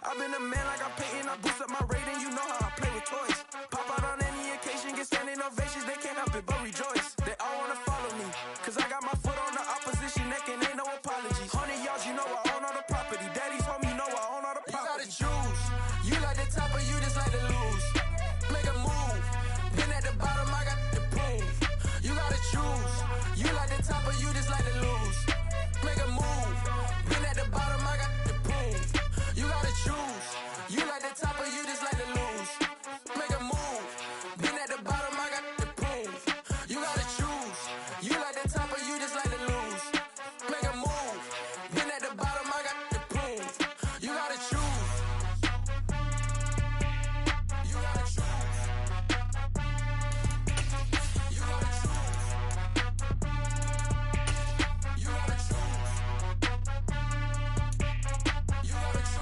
I've been a man like I'm Peyton. I boost up my rating, you know how I play with toys. Pop out on any occasion, get standing ovations. They can't help it but rejoice. They all wanna follow me, cause I got my foot on the opposition neck and ain't no apologies. 100 yards, you know I own all the property. Daddy's home, you know I own all the property. You gotta choose. You like the top or you just like to lose. Make a move. Been at the bottom, I got the proof. You gotta choose. You like the top or you just like to lose. Make a move. Been at the bottom, I got the proof. You gotta choose. You like the top or you just like to lose. Make a move. Been at the bottom, I got the proof. You gotta choose. You like the top or you just like to lose. Make a move. Been at the bottom, I got the proof. You gotta choose. You gotta choose. You gotta choose. You gotta choose. You gotta choose.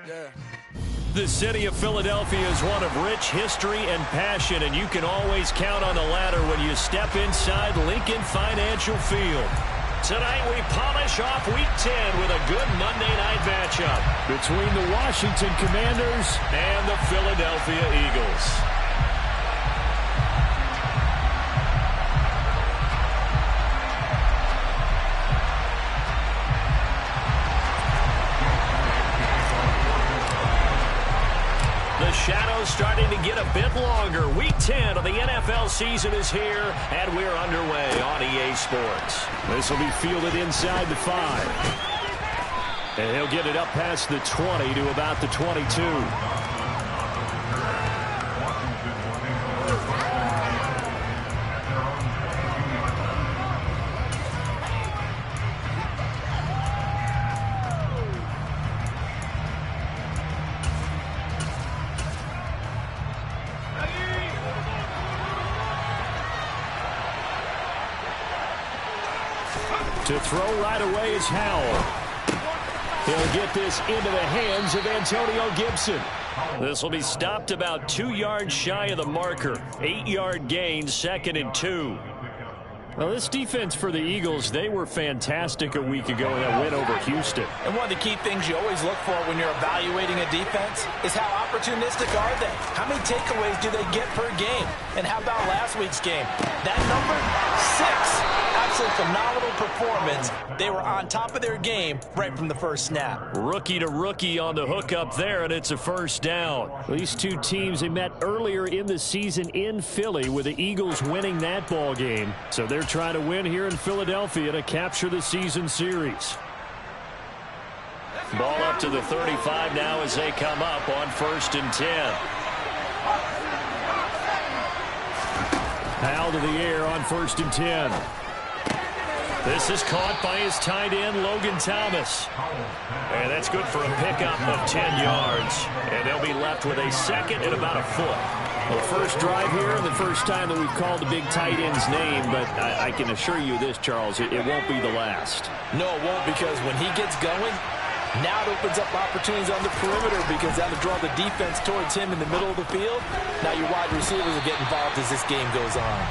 Yeah. The city of Philadelphia is one of rich history and passion, and you can always count on the ladder when you step inside Lincoln Financial Field. Tonight we polish off Week 10 with a good Monday night matchup between the Washington Commanders and the Philadelphia Eagles. The shadow's starting to get a bit longer. Week 10 of the NFL season is here, and we're underway on EA Sports. This will be fielded inside the 5. And he'll get it up past the 20 to about the 22. To throw right away is Howell. He'll get this into the hands of Antonio Gibson. This will be stopped about 2 yards shy of the marker. 8-yard gain, 2nd and 2. Well, this defense for the Eagles, they were fantastic a week ago in that win over Houston. And one of the key things you always look for when you're evaluating a defense is how opportunistic are they? How many takeaways do they get per game? And how about last week's game? That number, 6. Absolutely phenomenal performance. They were on top of their game right from the first snap. Rookie to rookie on the hook up there, and it's a first down. These two teams, they met earlier in the season in Philly with the Eagles winning that ball game. So they're trying to win here in Philadelphia to capture the season series. Ball up to the 35 now as they come up on 1st and 10. Howell to the air on 1st and 10. This is caught by his tight end, Logan Thomas. And that's good for a pickup of 10 yards. And they'll be left with a 2nd and about a foot. Well, first drive here, the first time that we've called the big tight end's name, but I can assure you this, Charles, it won't be the last. No, it won't, because when he gets going, now it opens up opportunities on the perimeter, because that'll draw the defense towards him in the middle of the field. Now your wide receivers will get involved as this game goes on.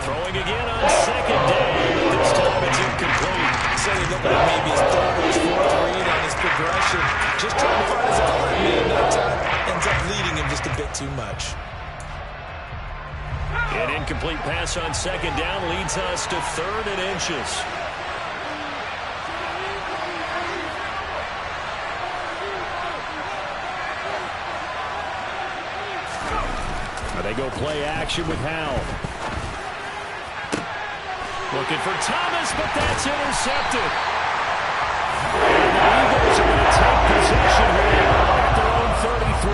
Throwing again on 2nd down. This time it's incomplete. Certainly looking at maybe his 3rd or his 4th read on his progression. Just trying to find his outlet, man. That time ends up leading him just a bit too much. An incomplete pass on 2nd down leads us to 3rd and inches. They go play action with Howell. Looking for Thomas, but that's intercepted. And the Eagles are going to take possession here at their own 33.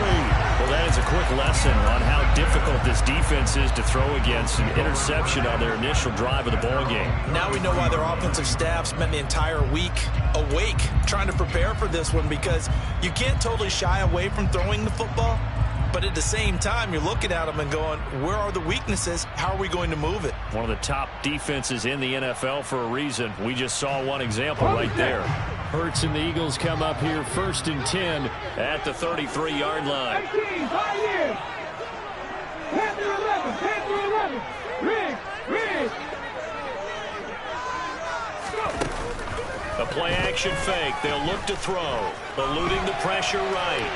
Well, that is a quick lesson on how difficult this defense is to throw against. An interception on their initial drive of the ballgame. Now we know why their offensive staff spent the entire week awake trying to prepare for this one, because you can't totally shy away from throwing the football. But at the same time, you're looking at them and going, where are the weaknesses? How are we going to move it? One of the top defenses in the NFL for a reason. We just saw one example right there. Hurts and the Eagles come up here 1st and 10 at the 33-yard line. 18, 5 years. 10 through 11, 10 through 11. play-action fake. They'll look to throw, eluding the pressure right.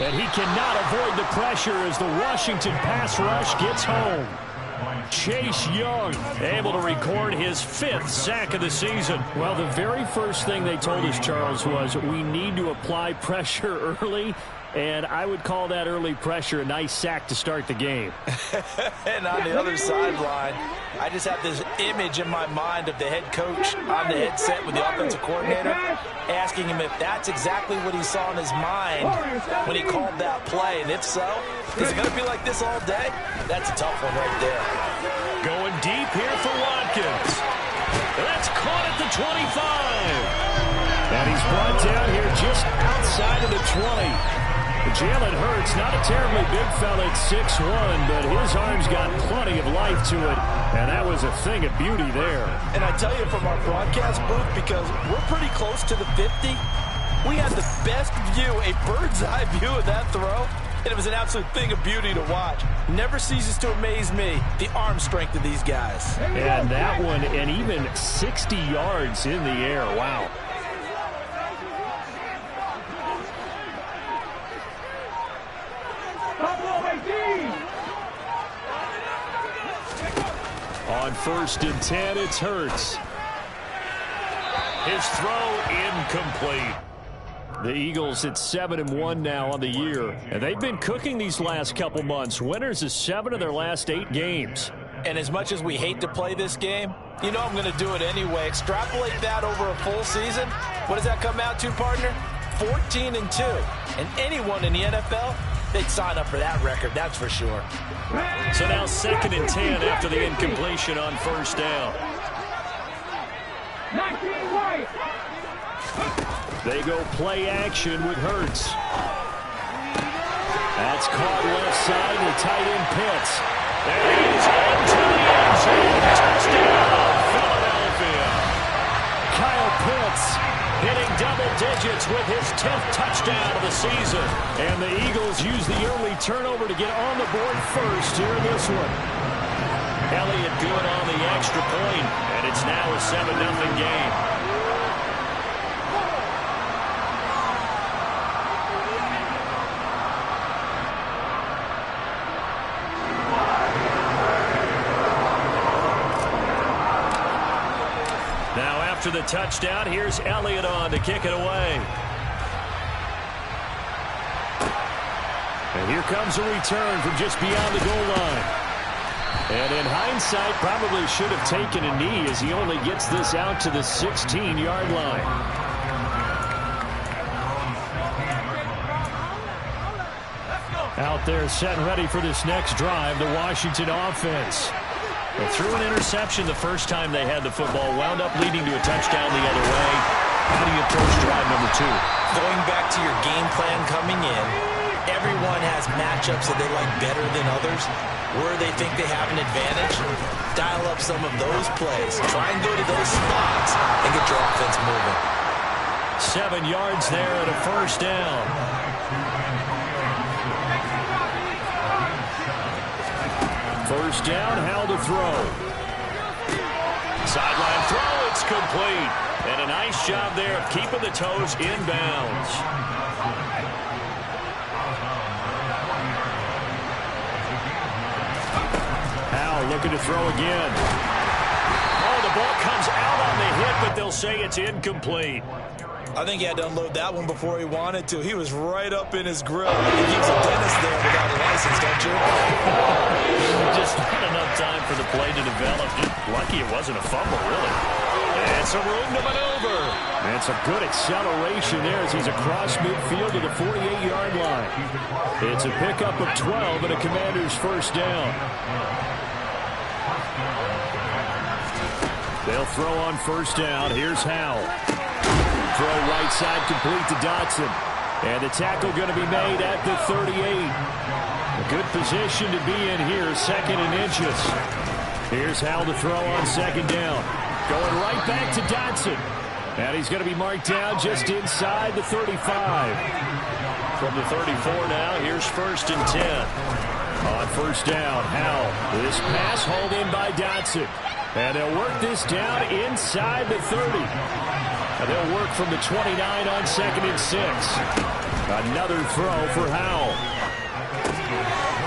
And he cannot avoid the pressure as the Washington pass rush gets home. Chase Young able to record his 5th sack of the season. Well, the very first thing they told us, Charles, was we need to apply pressure early. And I would call that early pressure a nice sack to start the game. And on the other sideline, I just have this image in my mind of the head coach on the headset with the offensive coordinator asking him if that's exactly what he saw in his mind when he called that play. And if so, is it going to be like this all day? That's a tough one right there. Going deep here for Watkins. That's caught at the 25. And he's brought down here just outside of the 20. Jalen Hurts, not a terribly big fella at 6'1", but his arms got plenty of life to it, and that was a thing of beauty there. And I tell you from our broadcast booth, because we're pretty close to the 50, we had the best view, a bird's-eye view of that throw, and it was an absolute thing of beauty to watch. Never ceases to amaze me, the arm strength of these guys. And that one, and even 60 yards in the air, wow. On 1st and 10, it's Hurts. His throw incomplete. The Eagles at 7-1 now on the year. And they've been cooking these last couple months. Winners of 7 of their last 8 games. And as much as we hate to play this game, you know I'm going to do it anyway. Extrapolate that over a full season. What does that come out to, partner? 14-2. And anyone in the NFL, they'd sign up for that record, that's for sure. So now 2nd and 10 after the incompletion on 1st down. They go play action with Hurts. That's caught left side to tight end Pitts. There he is into the end zone. Touchdown, Philadelphia. Kyle Pitts hitting double digits with his 10th touchdown of the season. And the Eagles use the early turnover to get on the board first here in this one. Elliott good on the extra point, and it's now a 7-0 game. After the touchdown, here's Elliott on to kick it away. And here comes a return from just beyond the goal line. And in hindsight, probably should have taken a knee as he only gets this out to the 16-yard line. Out there set and ready for this next drive, the Washington offense. They threw an interception the first time they had the football, wound up leading to a touchdown the other way. How do you approach drive number 2? Going back to your game plan coming in, everyone has matchups that they like better than others. Where they think they have an advantage, dial up some of those plays. Try and go to those spots and get your offense moving. 7 yards there at a 1st down. First down, Howell to throw. Sideline throw, it's complete. And a nice job there of keeping the toes inbounds. Howell looking to throw again. Oh, the ball comes out on the hit, but they'll say it's incomplete. I think he had to unload that one before he wanted to. He was right up in his grill. I think he was a dentist there without a license, don't you? Just not enough time for the play to develop. Lucky it wasn't a fumble, really. And some room to maneuver. And some good acceleration there as he's across midfield to the 48-yard line. It's a pickup of 12 and a Commander's 1st down. They'll throw on 1st down. Here's Howell. Throw right side complete to Dotson. And the tackle going to be made at the 38. A good position to be in here, 2nd and inches. Here's Howell to throw on 2nd down. Going right back to Dotson. And he's going to be marked down just inside the 35. From the 34 now, here's 1st and 10. On 1st down, Howell. This pass hauled in by Dotson. And they'll work this down inside the 30. And they'll work from the 29 on 2nd and 6. Another throw for Howell.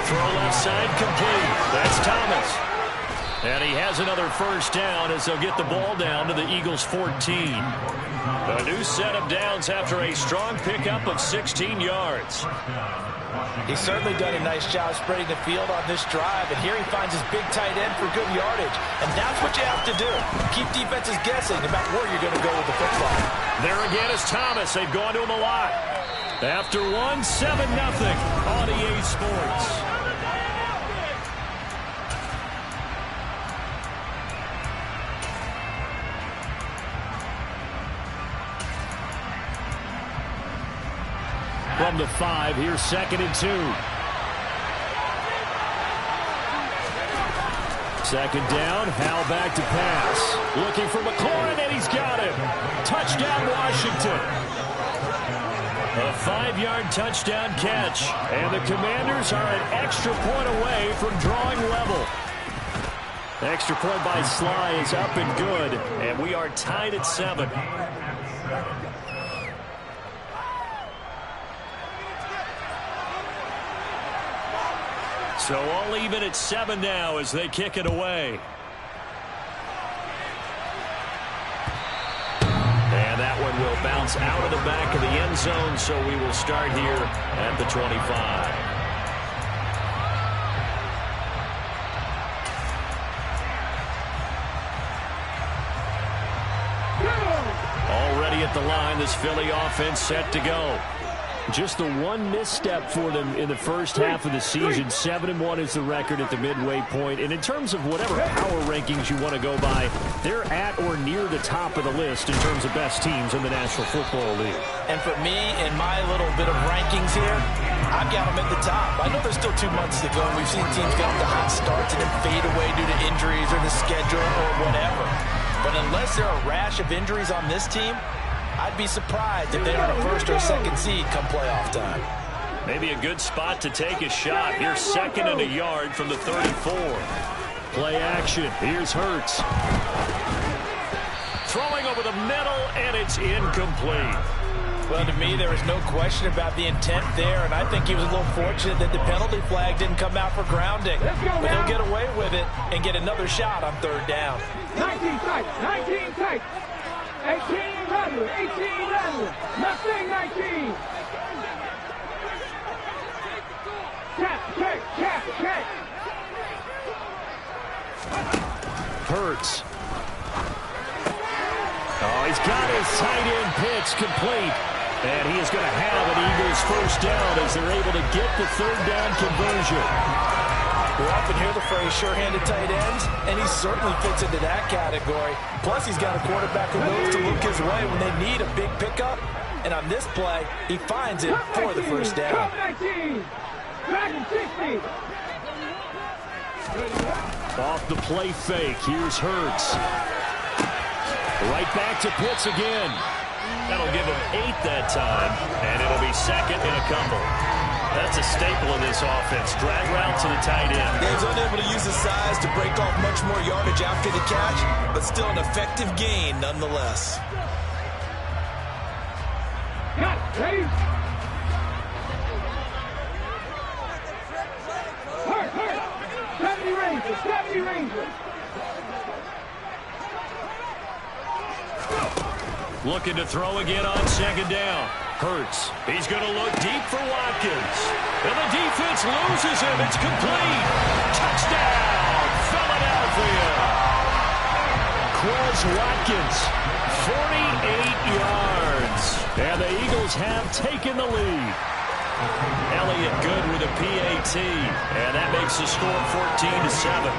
Throw left side complete. That's Thomas. And he has another first down as they'll get the ball down to the Eagles' 14. A new set of downs after a strong pickup of 16 yards. He's certainly done a nice job spreading the field on this drive, and here he finds his big tight end for good yardage. And that's what you have to do. Keep defenses guessing about where you're going to go with the football. There again is Thomas. They've gone to him a lot. After 1, 7-0 on EA Sports. From the 5, here's 2nd and 2. 2nd down, Howell back to pass. Looking for McLaurin, and he's got him. Touchdown, Washington. A 5-yard touchdown catch. And the Commanders are an extra point away from drawing level. The extra point by Sly is up and good. And we are tied at 7. So all even at 7 now as they kick it away. And that one will bounce out of the back of the end zone, so we will start here at the 25. Already at the line, this Philly offense set to go. Just the one misstep for them in the first half of the season. 7-1 is the record at the midway point. And in terms of whatever power rankings you want to go by, they're at or near the top of the list in terms of best teams in the National Football League. And for me, in my little bit of rankings here, I've got them at the top. I know there's still 2 months to go, and we've seen teams get off to hot starts and then fade away due to injuries or the schedule or whatever. But unless there are a rash of injuries on this team, I'd be surprised if they are a 1st or 2nd seed come playoff time. Maybe a good spot to take a shot. Here's 2nd and a yard from the 34. Play action. Here's Hurts. Throwing over the middle, and it's incomplete. Well, to me, there is no question about the intent there, and I think he was a little fortunate that the penalty flag didn't come out for grounding. But he'll get away with it and get another shot on 3rd down. 19 tight, 19 tight. 18 Rattler, 18 Rattler, nothing 19. Check. Hurts. Oh, he's got his tight end pitch complete. And he is going to have an Eagles 1st down as they're able to get the 3rd down conversion. We often hear the phrase sure-handed tight ends, and he certainly fits into that category. Plus, he's got a quarterback who knows to look his way when they need a big pickup. And on this play, he finds it for the 1st down. 19, 60. Off the play fake, here's Hurts. Right back to Pitts again. That'll give him 8 that time, and it'll be 2nd and a couple. That's a staple of this offense. Drag route to the tight end. He's unable to use his size to break off much more yardage after the catch, but still an effective gain nonetheless. Cut, ready? Hurt. 70 Rangers. Looking to throw again on 2nd down. Hurts. He's going to look deep for Watkins. And the defense loses him. It's complete. Touchdown, Philadelphia. Quez Watkins, 48 yards. And the Eagles have taken the lead. Elliott good with a PAT. And that makes the score 14-7.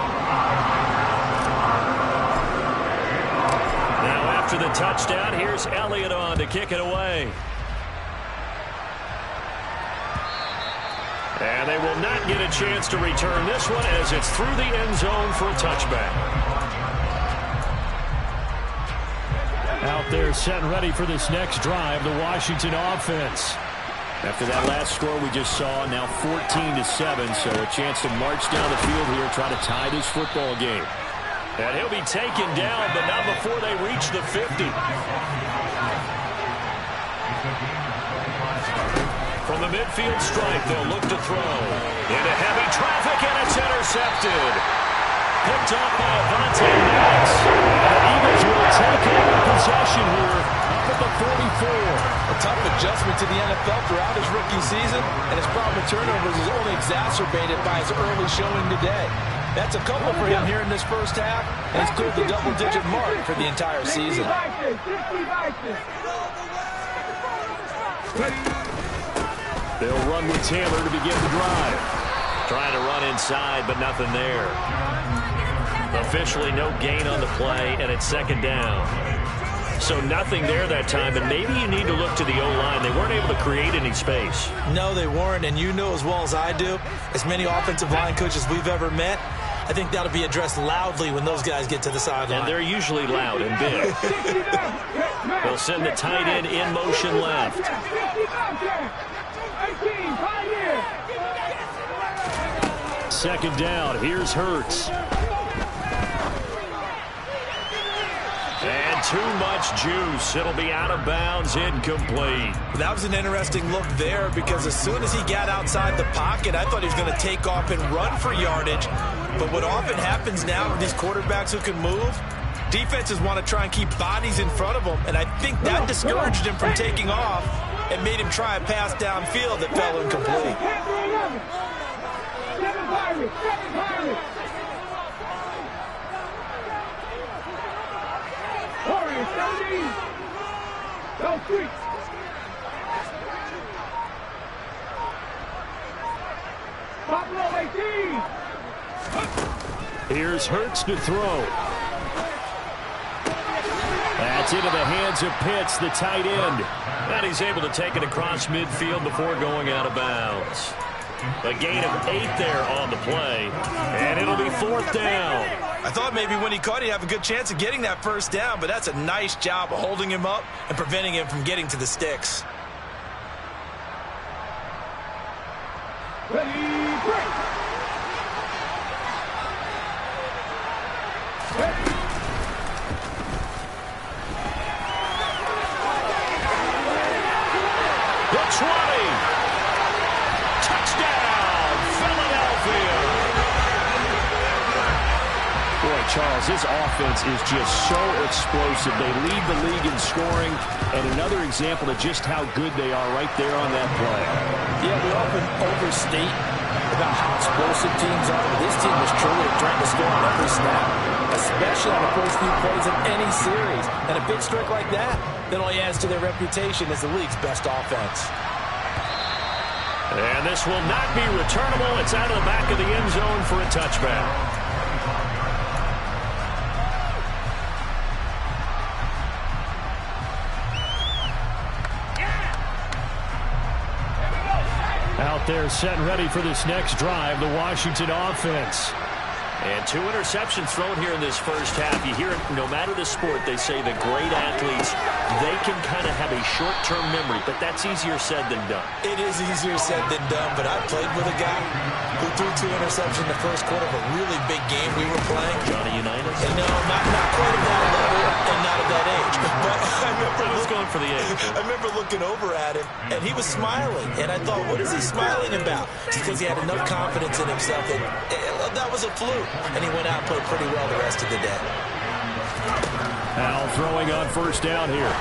After the touchdown, here's Elliott on to kick it away. And they will not get a chance to return this one as it's through the end zone for a touchback. Out there set and ready for this next drive, the Washington offense. After that last score we just saw, now 14-7, so a chance to march down the field here, try to tie this football game. And he'll be taken down, but not before they reach the 50. the midfield stripe, they'll look to throw. Into heavy traffic, and it's intercepted. Picked up by Avonte Maddox. And the Eagles will take over possession here up at the 44. A tough adjustment to the NFL throughout his rookie season, and his problem with turnovers is only exacerbated by his early showing today. That's a couple for him here in this first half, and he's cleared the double-digit mark for the entire season. They'll run with Taylor to begin the drive. Trying to run inside, but nothing there. Officially no gain on the play, and it's second down. So nothing there that time, and maybe you need to look to the O-line. They weren't able to create any space. No, they weren't, and you know as well as I do, as many offensive line coaches we've ever met, I think that'll be addressed loudly when those guys get to the sideline. And they're usually loud and big. They'll send the tight end in motion left. Second down, here's Hurts. And too much juice. It'll be out of bounds, incomplete. That was an interesting look there because as soon as he got outside the pocket, I thought he was going to take off and run for yardage. But what often happens now with these quarterbacks who can move, defenses want to try and keep bodies in front of them, and I think that discouraged him from taking off and made him try a pass downfield that fell incomplete. Here's Hurts to throw. That's into the hands of Pitts, the tight end. And he's able to take it across midfield before going out of bounds. A gain of 8 there on the play, and it'll be fourth down. I thought maybe when he caught it, he'd have a good chance of getting that first down, but that's a nice job of holding him up and preventing him from getting to the sticks. Charles, this offense is just so explosive. They lead the league in scoring, and another example of just how good they are right there on that play. Yeah, we often overstate about how explosive teams are, but this team was truly trying to score on every snap, especially on the first few plays of any series. And a big streak like that only adds to their reputation as the league's best offense. And this will not be returnable. It's out of the back of the end zone for a touchback. Out there set and ready for this next drive, the Washington offense. And 2 interceptions thrown here in this first half. You hear it, no matter the sport, they say the great athletes, they can kind of have a short-term memory, but that's easier said than done. It is easier said than done, but I played with a guy who threw 2 interceptions in the first quarter of a really big game we were playing. Johnny Unitas? And no, not quite at that level and not at that age. But I remember going for the age. I remember looking over at him, and he was smiling. And I thought, what is he smiling about? Just because he had enough confidence in himself that was a fluke. And he went out and played pretty well the rest of the day. Al throwing on first down here.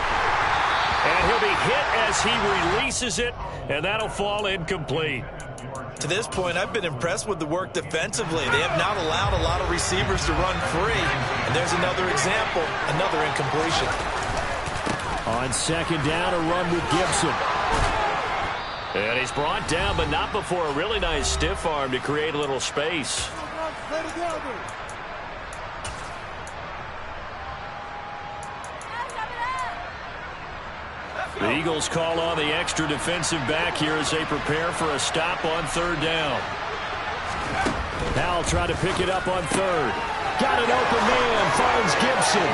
And he'll be hit as he releases it, and that'll fall incomplete. To this point, I've been impressed with the work defensively. They have not allowed a lot of receivers to run free. And there's another example, another incompletion. On second down, a run with Gibson. And he's brought down, but not before a really nice stiff arm to create a little space. The Eagles call on the extra defensive back here as they prepare for a stop on third down. Powell tried to pick it up on third. Got an open man, finds Gibson.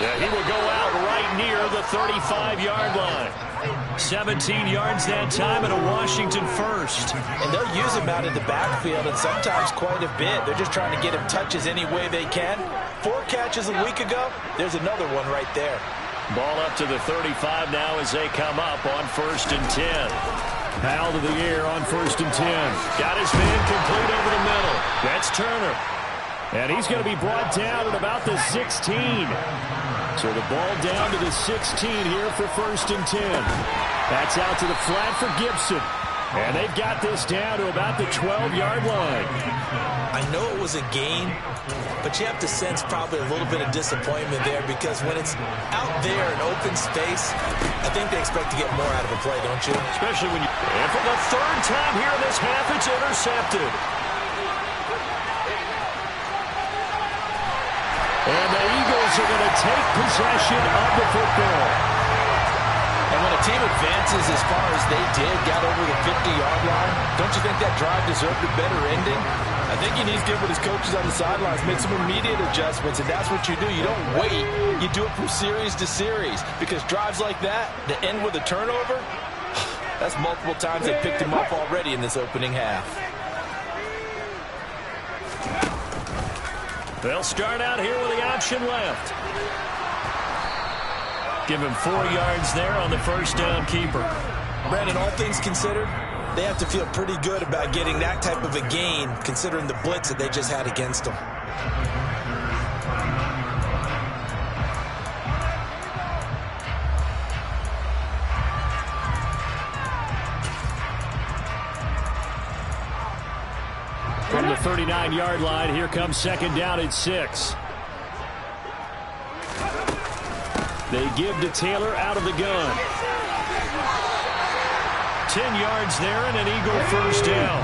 Yeah, he will go out right near the 35-yard line. 17 yards that time and a Washington first. And they'll use him out in the backfield and sometimes quite a bit. They're just trying to get him touches any way they can. 4 catches a week ago. There's another one right there. Ball up to the 35 now as they come up on 1st and 10. Powell to the air on 1st and 10. Got his man complete over the middle. That's Turner. And he's going to be brought down at about the 16. So the ball down to the 16 here for 1st and 10. That's out to the flat for Gibson. And they've got this down to about the 12-yard line. I know it was a gain, but you have to sense probably a little bit of disappointment there because when it's out there in open space, I think they expect to get more out of a play, don't you? Especially when you... And for the 3rd time here in this half, it's intercepted. And the Eagles are going to take possession of the football. And when a team advances as far as they did, got over the 50-yard line, don't you think that drive deserved a better ending? I think he needs to get with his coaches on the sidelines, make some immediate adjustments, and that's what you do. You don't wait. You do it from series to series because drives like that end with a turnover, that's multiple times they picked him up already in this opening half. They'll start out here with the option left. Give him 4 yards there on the 1st down keeper. Brandon, all things considered, they have to feel pretty good about getting that type of a gain considering the blitz that they just had against them. From the 39-yard line, here comes 2nd down at 6. They give to Taylor out of the gun. 10 yards there and an Eagle 1st down.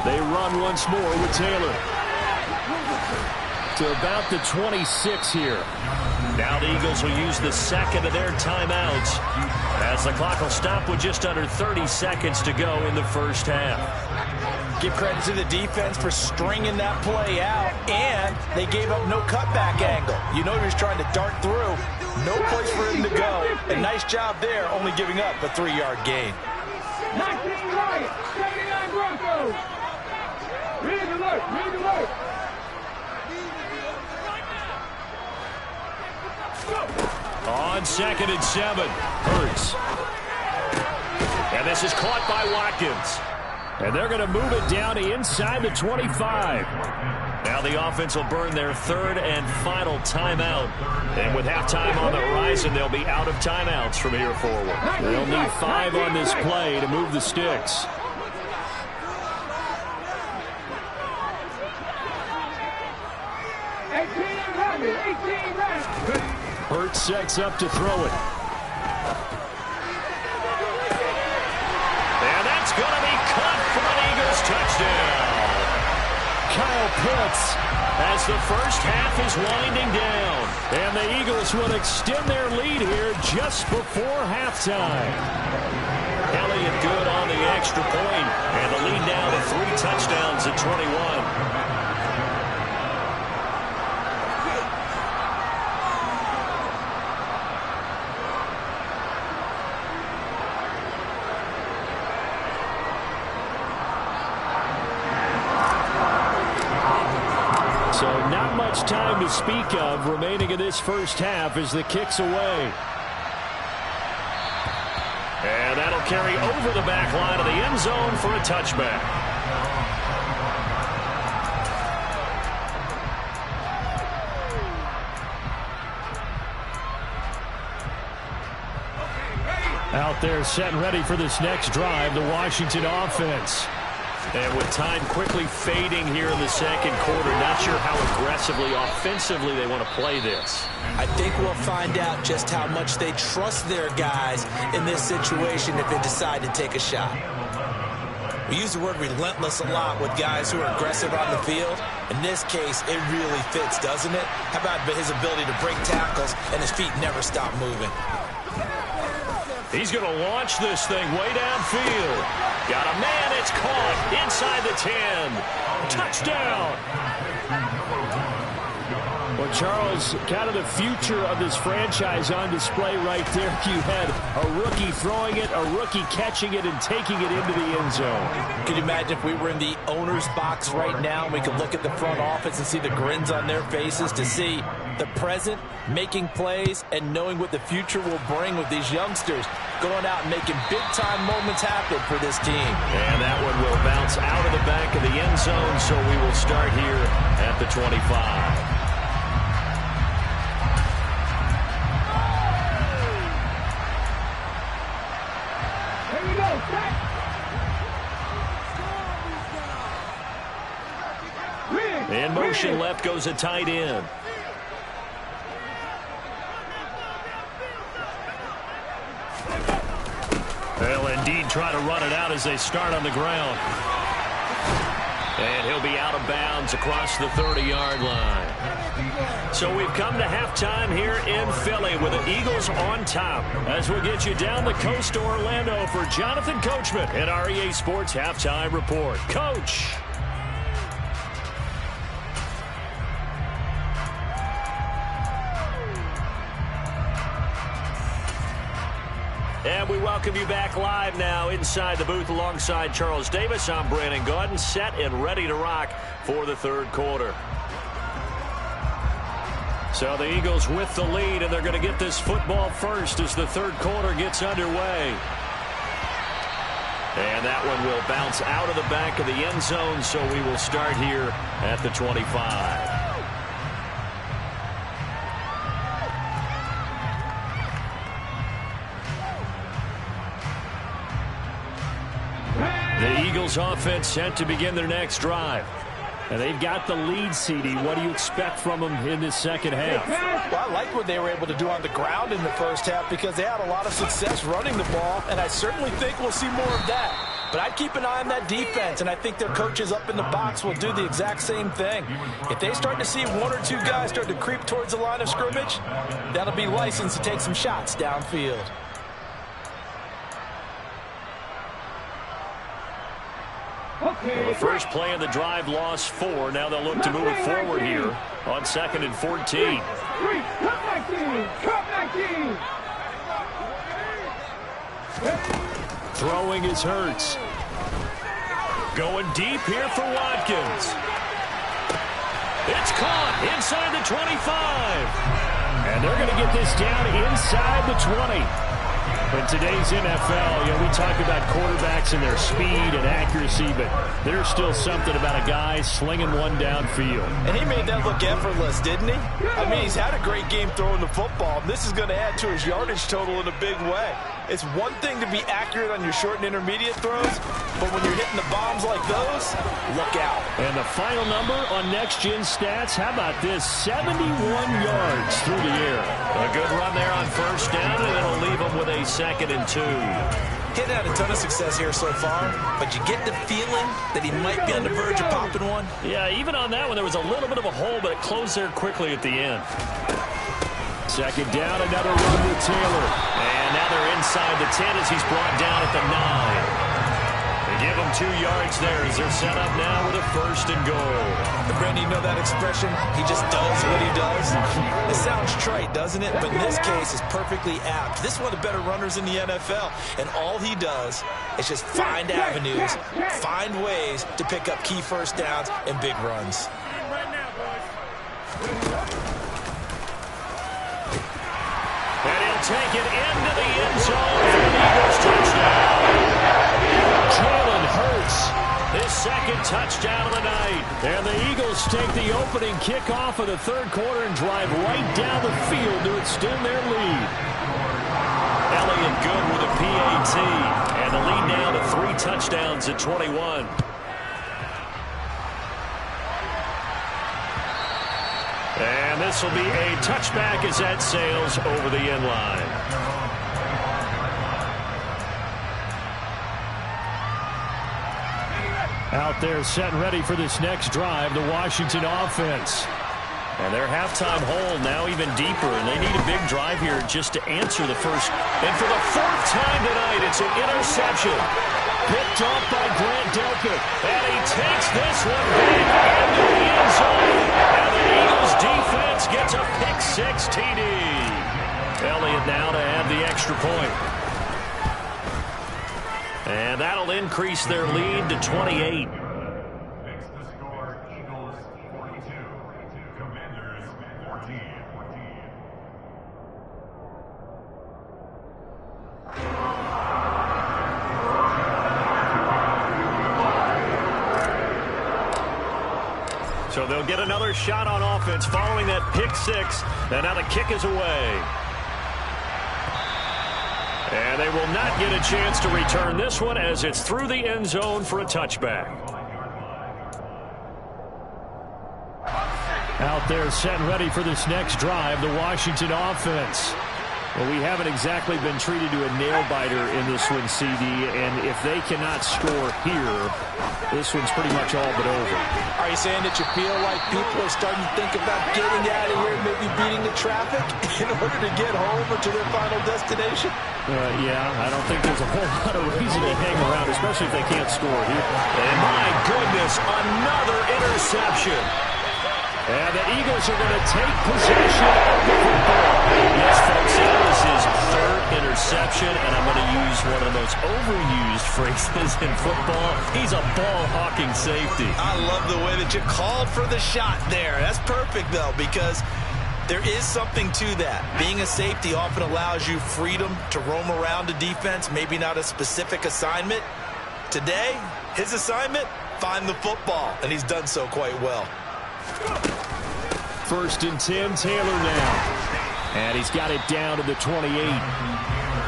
They run once more with Taylor. To about the 26 here. Now the Eagles will use the 2nd of their timeouts as the clock will stop with just under 30 seconds to go in the 1st half. Give credit to the defense for stringing that play out, and they gave up no cutback angle. You know he was trying to dart through. No place for him to go. A nice job there, only giving up a 3-yard gain. 19 Lions, 79 Broncos. Read alert, read alert. On 2nd and 7, Hurts. And this is caught by Watkins. And they're going to move it down to inside the 25. Now the offense will burn their 3rd and final timeout. And with halftime on the horizon, they'll be out of timeouts from here forward. They'll need 5 on this play to move the sticks. Hurts sets up to throw it. And that's going to be caught for an Eagles touchdown. Kyle Pitts as the 1st half is winding down. And the Eagles will extend their lead here just before halftime. Elliott good on the extra point, and the lead now to 3 touchdowns at 21. So not much time to speak of remaining in this 1st half as the kick's away. And that'll carry over the back line of the end zone for a touchback. Out there set and ready for this next drive, the Washington offense. And with time quickly fading here in the 2nd quarter, not sure how aggressively, offensively they want to play this. I think we'll find out just how much they trust their guys in this situation if they decide to take a shot. We use the word relentless a lot with guys who are aggressive on the field. In this case, it really fits, doesn't it? How about his ability to break tackles and his feet never stop moving? He's going to launch this thing way downfield. Got a man, it's caught inside the 10. Touchdown. Well, Charles, kind of the future of this franchise on display right there. You had a rookie throwing it, a rookie catching it, and taking it into the end zone. Can you imagine if we were in the owner's box right now and we could look at the front office and see the grins on their faces, to see the present making plays and knowing what the future will bring with these youngsters going out and making big-time moments happen for this team. And that one will bounce out of the back of the end zone, so we will start here at the 25. In motion left goes a tight end. They'll indeed try to run it out as they start on the ground. And he'll be out of bounds across the 30-yard line. So we've come to halftime here in Philly with the Eagles on top. As we get you down the coast to Orlando for Jonathan Coachman at our EA Sports Halftime Report. Coach. And we welcome you back live now inside the booth alongside Charles Davis. I'm Brandon Gaudin, set and ready to rock for the third quarter. So the Eagles with the lead, and they're going to get this football first as the third quarter gets underway. And that one will bounce out of the back of the end zone, so we will start here at the 25. The Eagles offense set to begin their next drive. And they've got the lead, CD. What do you expect from them in this second half? Well, I like what they were able to do on the ground in the first half because they had a lot of success running the ball, and I certainly think we'll see more of that. But I'd keep an eye on that defense, and I think their coaches up in the box will do the exact same thing. If they start to see one or two guys start to creep towards the line of scrimmage, that'll be licensed to take some shots downfield. Well, the first play of the drive lost 4. Now they'll look to move it forward here on 2nd and 14. Throwing is Hurts. Going deep here for Watkins. It's caught inside the 25. And they're going to get this down inside the 20. In today's NFL, we talk about quarterbacks and their speed and accuracy, but there's still something about a guy slinging one downfield. And he made that look effortless, didn't he? I mean, he's had a great game throwing the football. This is going to add to his yardage total in a big way. It's one thing to be accurate on your short and intermediate throws, but when you're hitting the bombs like those, look out. And the final number on Next Gen Stats, how about this? 71 yards through the air. A good run there on first down, and it'll leave him with a 2nd and 2. He's had a ton of success here so far, but you get the feeling that he might be on the verge of popping one. Yeah, even on that one, there was a little bit of a hole, but it closed there quickly at the end. 2nd down, another run with Taylor. And now they're inside the 10 as he's brought down at the 9. They give him 2 yards there as they're set up now with a 1st and goal. Brandon, you know that expression? He just does what he does. It sounds trite, doesn't it? But in this case, it's perfectly apt. This is one of the better runners in the NFL. And all he does is just find avenues, find ways to pick up key first downs and big runs. And he'll take it into the end zone for the Eagles touchdown. Jalen Hurts, his 2nd touchdown of the night. And the Eagles take the opening kickoff of the third quarter and drive right down the field to extend their lead. Elliott good with a PAT. And the lead now to 3 touchdowns at 21. And this will be a touchback as that sails over the end line. Out there set and ready for this next drive, the Washington offense. And their halftime hole now even deeper, and they need a big drive here just to answer the first. And for the 4th time tonight, it's an interception. Picked off by Grant Delpit. And he takes this one back into the end zone. And the Eagles defense 6 TD. Elliott now to add the extra point. And that'll increase their lead to 28. Makes the score Eagles 42, Commanders 14. So they'll get another shot on offense following that pick six. And now the kick is away. And they will not get a chance to return this one as it's through the end zone for a touchback. Out there set and ready for this next drive, the Washington offense. Well, we haven't exactly been treated to a nail-biter in this one, CD, and if they cannot score here, this one's pretty much all but over. Are you saying that you feel like people are starting to think about getting out of here, maybe beating the traffic in order to get home or to their final destination? Yeah, I don't think there's a whole lot of reason to hang around, especially if they can't score here. And my goodness, another interception. And the Eagles are going to take possession of the football. Yes, folks, that was his third interception, and I'm going to use one of the most overused phrases in football. He's a ball-hawking safety. I love the way that you called for the shot there. That's perfect, though, because there is something to that. Being a safety often allows you freedom to roam around a defense, maybe not a specific assignment. Today, his assignment, find the football, and he's done so quite well. 1st and 10, Taylor now. And he's got it down to the 28.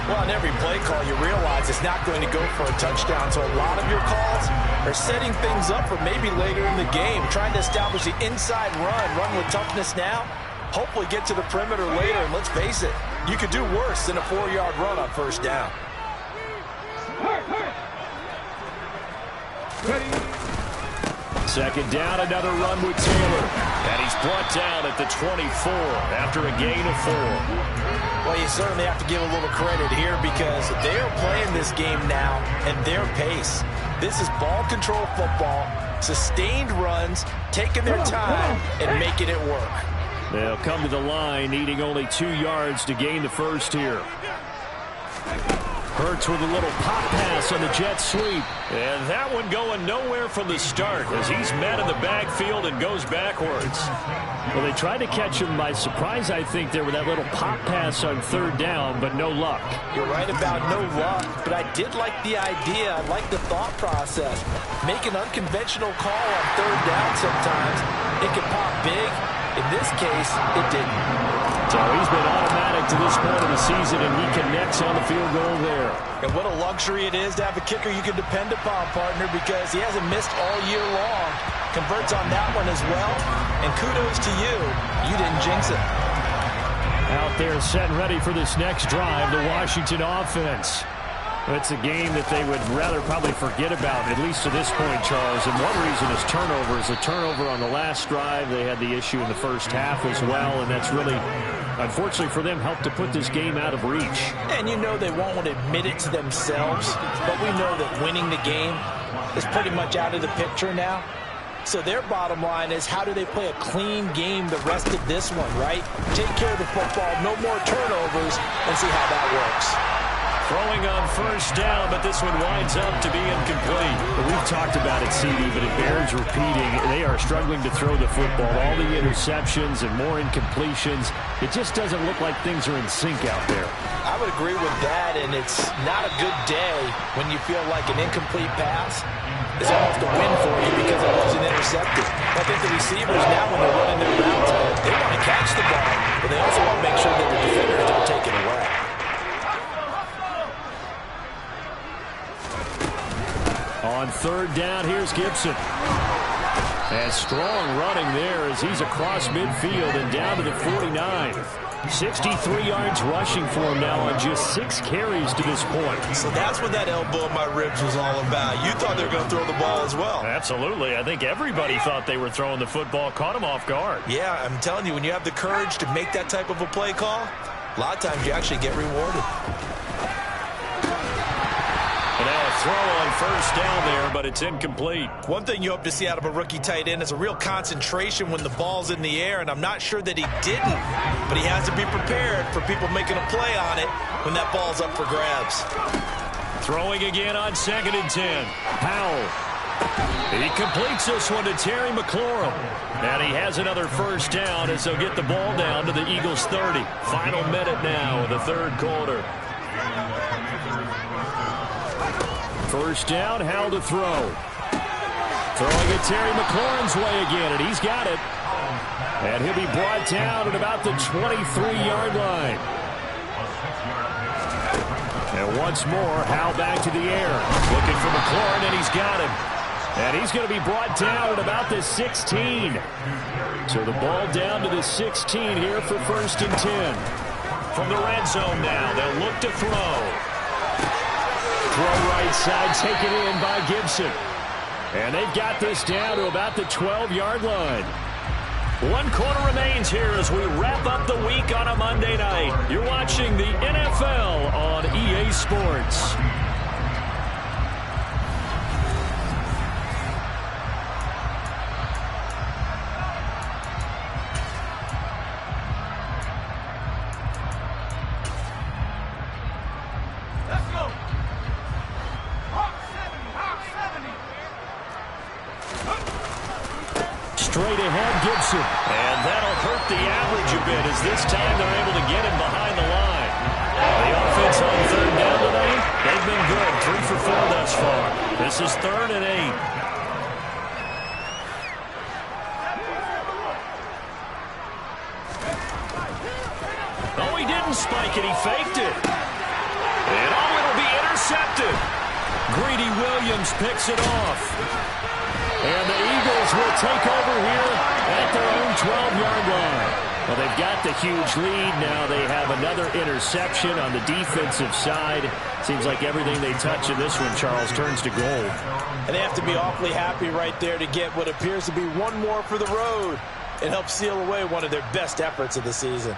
Well, on every play call, you realize it's not going to go for a touchdown, so a lot of your calls are setting things up for maybe later in the game, trying to establish the inside run with toughness now, hopefully get to the perimeter later, and let's face it, you could do worse than a 4-yard run on 1st down. Ready. 2nd down, another run with Taylor. And he's brought down at the 24 after a gain of 4. Well, you certainly have to give a little credit here because they are playing this game now at their pace. This is ball control football, sustained runs, taking their time and making it work. They'll come to the line, needing only 2 yards to gain the first here. Hurts with a little pop pass on the jet sweep. And that one going nowhere from the start as he's met in the backfield and goes backwards. Well, they tried to catch him by surprise, I think, there with that little pop pass on 3rd down, but no luck. You're right about no luck, but I did like the idea. I like the thought process. Make an unconventional call on 3rd down sometimes. It can pop big. In this case, it didn't. So he's been automatic to this point of the season, and he connects on the field goal there. And what a luxury it is to have a kicker you can depend upon, partner, because he hasn't missed all year long. Converts on that one as well. And kudos to you. You didn't jinx it. Out there set and ready for this next drive, the Washington offense. It's a game that they would rather probably forget about, at least to this point, Charles. And one reason is turnovers. A turnover on the last drive. They had the issue in the first half as well, and that's really, unfortunately for them, helped to put this game out of reach. And you know they won't want to admit it to themselves, but we know that winning the game is pretty much out of the picture now. So their bottom line is, how do they play a clean game the rest of this one, right? Take care of the football, no more turnovers, and see how that works. Throwing on 1st down, but this one winds up to be incomplete. Well, we've talked about it, CD, but it bears repeating. They are struggling to throw the football. All the interceptions and more incompletions. It just doesn't look like things are in sync out there. I would agree with that, and it's not a good day when you feel like an incomplete pass is almost a win for you because it wasn't intercepted. I think the receivers now, when they're running their routes, they want to catch the ball, but they also want to make sure that the defenders don't take it away. On 3rd down, here's Gibson. And strong running there as he's across midfield and down to the 49. 63 yards rushing for him now on just 6 carries to this point. So that's what that elbow in my ribs was all about. You thought they were going to throw the ball as well. Absolutely. I think everybody thought they were throwing the football, caught him off guard. Yeah, I'm telling you, when you have the courage to make that type of a play call, a lot of times you actually get rewarded. And now a throw on first down there, but it's incomplete. One thing you hope to see out of a rookie tight end is a real concentration when the ball's in the air, and I'm not sure that he didn't, but he has to be prepared for people making a play on it when that ball's up for grabs. Throwing again on 2nd and 10. Powell. He completes this one to Terry McLaurin. And he has another first down as they'll get the ball down to the Eagles 30. Final minute now of the third quarter. First down, Howell to throw. Throwing it Terry McLaurin's way again, and he's got it. And he'll be brought down at about the 23-yard line. And once more, Howell back to the air. Looking for McLaurin, and he's got him. And he's going to be brought down at about the 16. So the ball down to the 16 here for 1st and 10. From the red zone now, they'll look to throw. Throw right side, taken in by Gibson. And they've got this down to about the 12-yard line. 1 quarter remains here as we wrap up the week on a Monday night. You're watching the NFL on EA Sports. Straight ahead, Gibson. And that'll hurt the average a bit as this time they're able to get him behind the line. The offense on 3rd down today, they've been good. 3 for 4 thus far. This is 3rd and 8. Oh, he didn't spike it. He faked it. And oh, it'll be intercepted. Greedy Williams picks it off. And the Eagles will take over here at their own 12-yard line. Well, they've got the huge lead. Now they have another interception on the defensive side. Seems like everything they touch in this one, Charles, turns to gold. And they have to be awfully happy right there to get what appears to be one more for the road. It helps seal away one of their best efforts of the season.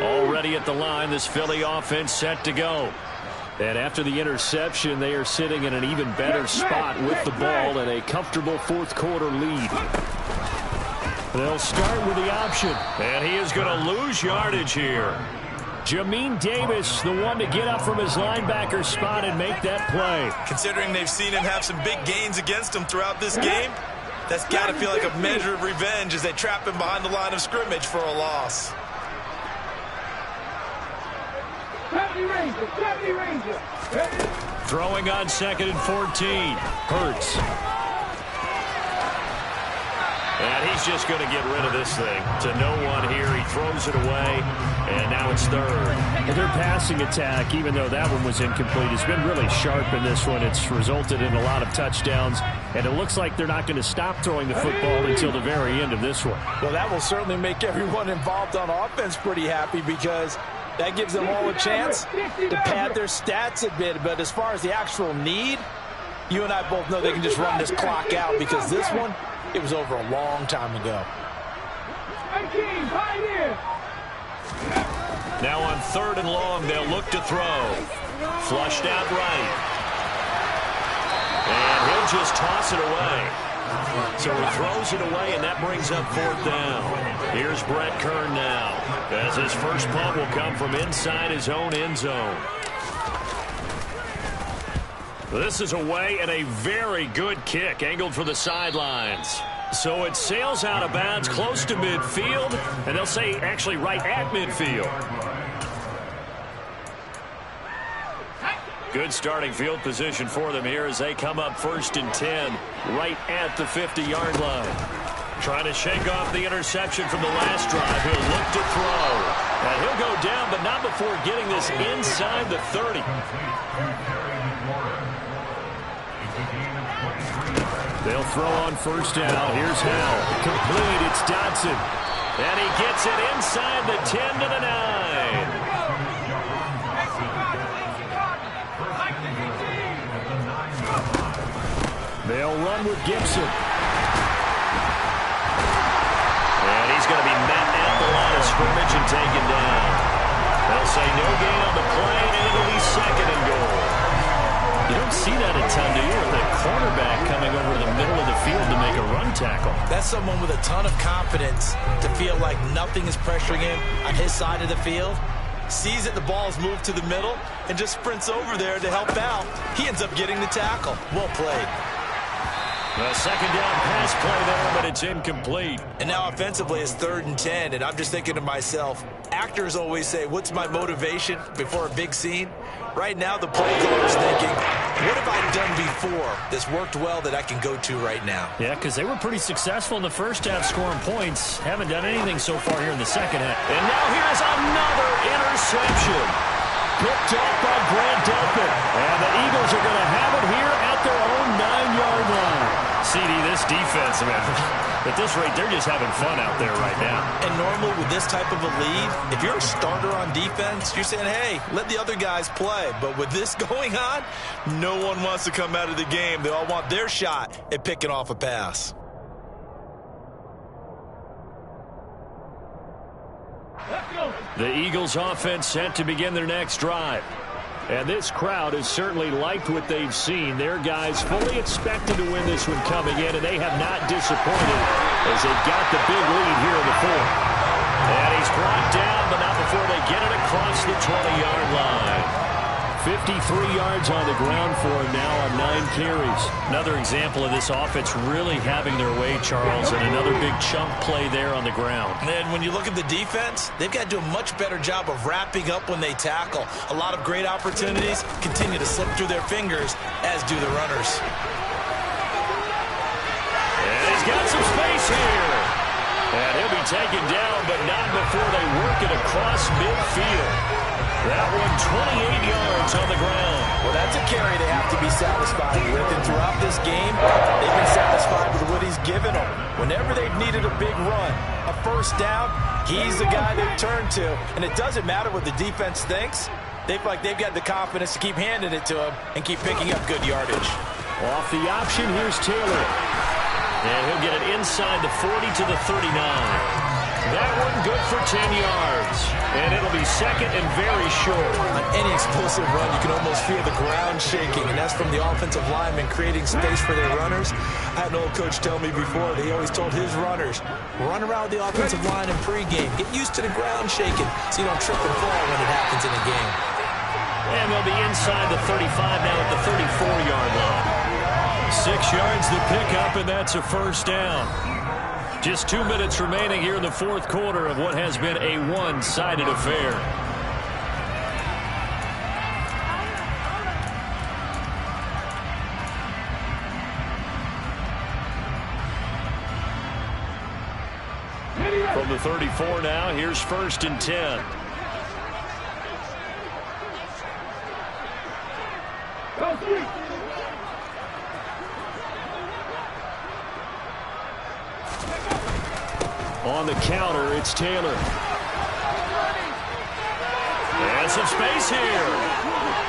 Already at the line, this Philly offense set to go. And after the interception, they are sitting in an even better spot with the ball and a comfortable 4th quarter lead. They'll start with the option. And he is going to lose yardage here. Jamin Davis, the one to get up from his linebacker spot and make that play. Considering they've seen him have some big gains against him throughout this game, that's got to feel like a measure of revenge as they trap him behind the line of scrimmage for a loss. 70 Ranger. Throwing on 2nd and 14. Hurts. And he's just going to get rid of this thing to no one here. He throws it away, and now it's 3rd. And their passing attack, even though that one was incomplete, has been really sharp in this one. It's resulted in a lot of touchdowns, and it looks like they're not going to stop throwing the football until the very end of this one. Well, that will certainly make everyone involved on offense pretty happy because that gives them all a chance to pad their stats a bit. But as far as the actual need, you and I both know they can just run this clock out because this one, it was over a long time ago. Now on 3rd and long, they'll look to throw. Flushed out right. And he'll just toss it away. So he throws it away, and that brings up 4th down. Here's Brett Kern now, as his first punt will come from inside his own end zone. This is away, and a very good kick angled for the sidelines. So it sails out of bounds close to midfield, and they'll say actually right at midfield. Good starting field position for them here as they come up 1st and 10 right at the 50-yard line. Trying to shake off the interception from the last drive. He'll look to throw. And he'll go down, but not before getting this inside the 30. They'll throw on 1st down. Here's Howell. Complete. It's Dodson. And he gets it inside the 10 to the 9. run with Gibson. And he's going to be met at the line of scrimmage and taken down. They'll say no gain on the play, and it'll be second and goal. You don't see that a ton, do you? With a cornerback coming over to the middle of the field to make a run tackle. That's someone with a ton of confidence to feel like nothing is pressuring him on his side of the field. Sees that the ball is moved to the middle and just sprints over there to help out. He ends up getting the tackle. Well played. A second down pass play there, but it's incomplete. And now offensively it's 3rd and 10, and I'm just thinking to myself, actors always say, what's my motivation before a big scene? Right now the play caller is thinking, what have I done before that's worked well that I can go to right now? Yeah, because they were pretty successful in the first half scoring points. Haven't done anything so far here in the second half. And now here's another interception. Picked off by Grant Delpit. And the Eagles are going to have it here at their own 9-yard line. CD, this defense, man, at this rate, they're just having fun out there right now. And normally with this type of a lead, if you're a starter on defense, you're saying, hey, let the other guys play. But with this going on, no one wants to come out of the game. They all want their shot at picking off a pass. The Eagles offense set to begin their next drive. And this crowd has certainly liked what they've seen. Their guys fully expected to win this one coming in, and they have not disappointed as they've got the big lead here in the fourth. And he's brought down, but not before they get it across the 20-yard line. 53 yards on the ground for him now on 9 carries. Another example of this offense really having their way, Charles, and another big chunk play there on the ground. And when you look at the defense, they've got to do a much better job of wrapping up when they tackle. A lot of great opportunities continue to slip through their fingers, as do the runners. And he's got some space here. And he'll be taken down, but not before they work it across midfield. That one 28 yards on the ground. Well, that's a carry they have to be satisfied with. And throughout this game, they've been satisfied with what he's given them. Whenever they've needed a big run, a first down, he's the guy they've turned to. And it doesn't matter what the defense thinks. They feel like they've got the confidence to keep handing it to him and keep picking up good yardage. Off the option, here's Taylor. And he'll get it inside the 40 to the 39. That one good for 10 yards. And it'll be second and very short. On any explosive run, you can almost feel the ground shaking, and that's from the offensive linemen creating space for their runners. I had an old coach tell me before that he always told his runners, run around the offensive line in pregame. Get used to the ground shaking so you don't trip and fall when it happens in a game. And they'll be inside the 35 now at the 34-yard line. 6 yards to pick up, and that's a first down. Just 2 minutes remaining here in the fourth quarter of what has been a one-sided affair. From the 34 now, here's 1st and 10. On the counter, it's Taylor. And some space here.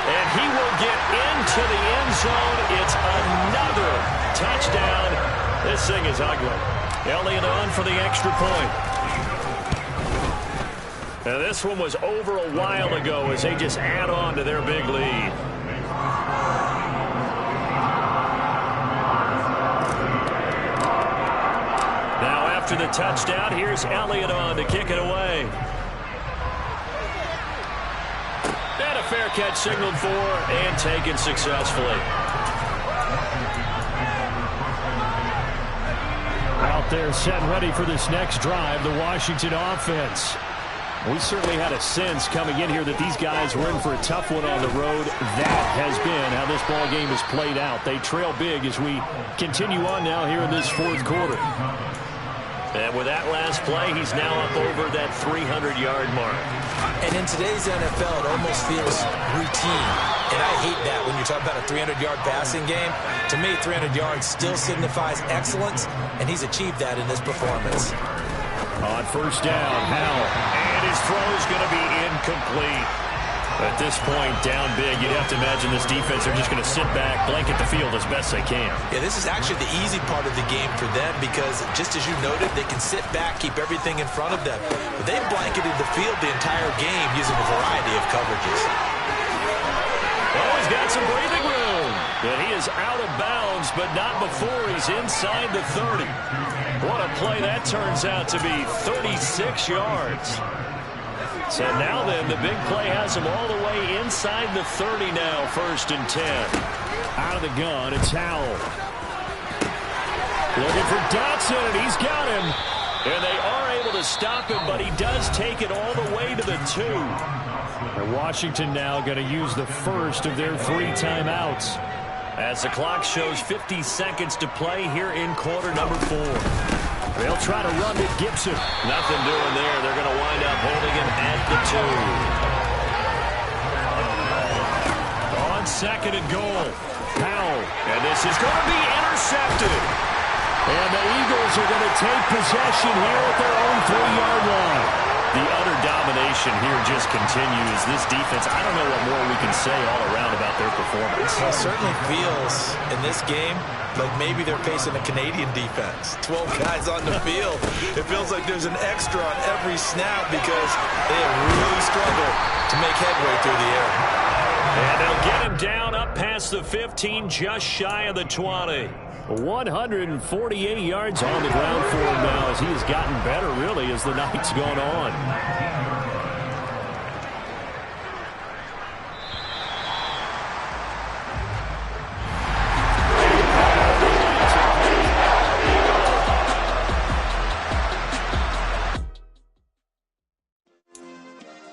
And he will get into the end zone. It's another touchdown. This thing is ugly. Elliott on for the extra point. Now this one was over a while ago as they just add on to their big lead. After the touchdown, here's Elliott on to kick it away. And a fair catch signaled for and taken successfully. Out there set ready for this next drive, the Washington offense. We certainly had a sense coming in here that these guys were in for a tough one on the road. That has been how this ball game has played out. They trail big as we continue on now here in this fourth quarter. And with that last play, he's now up over that 300-yard mark. And in today's NFL, it almost feels routine. And I hate that when you're talking about a 300-yard passing game. To me, 300 yards still signifies excellence, and he's achieved that in this performance. On first down, Howell. And his throw is going to be incomplete. At this point, down big, you'd have to imagine this defense are just going to sit back, blanket the field as best they can. Yeah, this is actually the easy part of the game for them because, just as you noted, they can sit back, keep everything in front of them. But they've blanketed the field the entire game using a variety of coverages. Oh, he's got some breathing room. But he is out of bounds, but not before he's inside the 30. What a play that turns out to be, 36 yards. So now then, the big play has him all the way inside the 30 now, 1st and 10. Out of the gun, it's Howell. Looking for Dotson, and he's got him. And they are able to stop him, but he does take it all the way to the 2. And Washington now going to use the first of their 3 timeouts. As the clock shows 50 seconds to play here in quarter number 4. They'll try to run to Gibson. Nothing doing there. They're going to wind up holding him at the 2. On 2nd and goal, Powell. And this is going to be intercepted. And the Eagles are going to take possession here at their own 3-yard line. The utter domination here just continues. This defense, I don't know what more we can say all around about their performance. It certainly feels in this game like maybe they're facing a Canadian defense. 12 guys on the field. It feels like there's an extra on every snap because they have really struggled to make headway through the air. And they'll get him down up past the 15, just shy of the 20. 148 yards on the ground for him now as he has gotten better, really, as the night's gone on.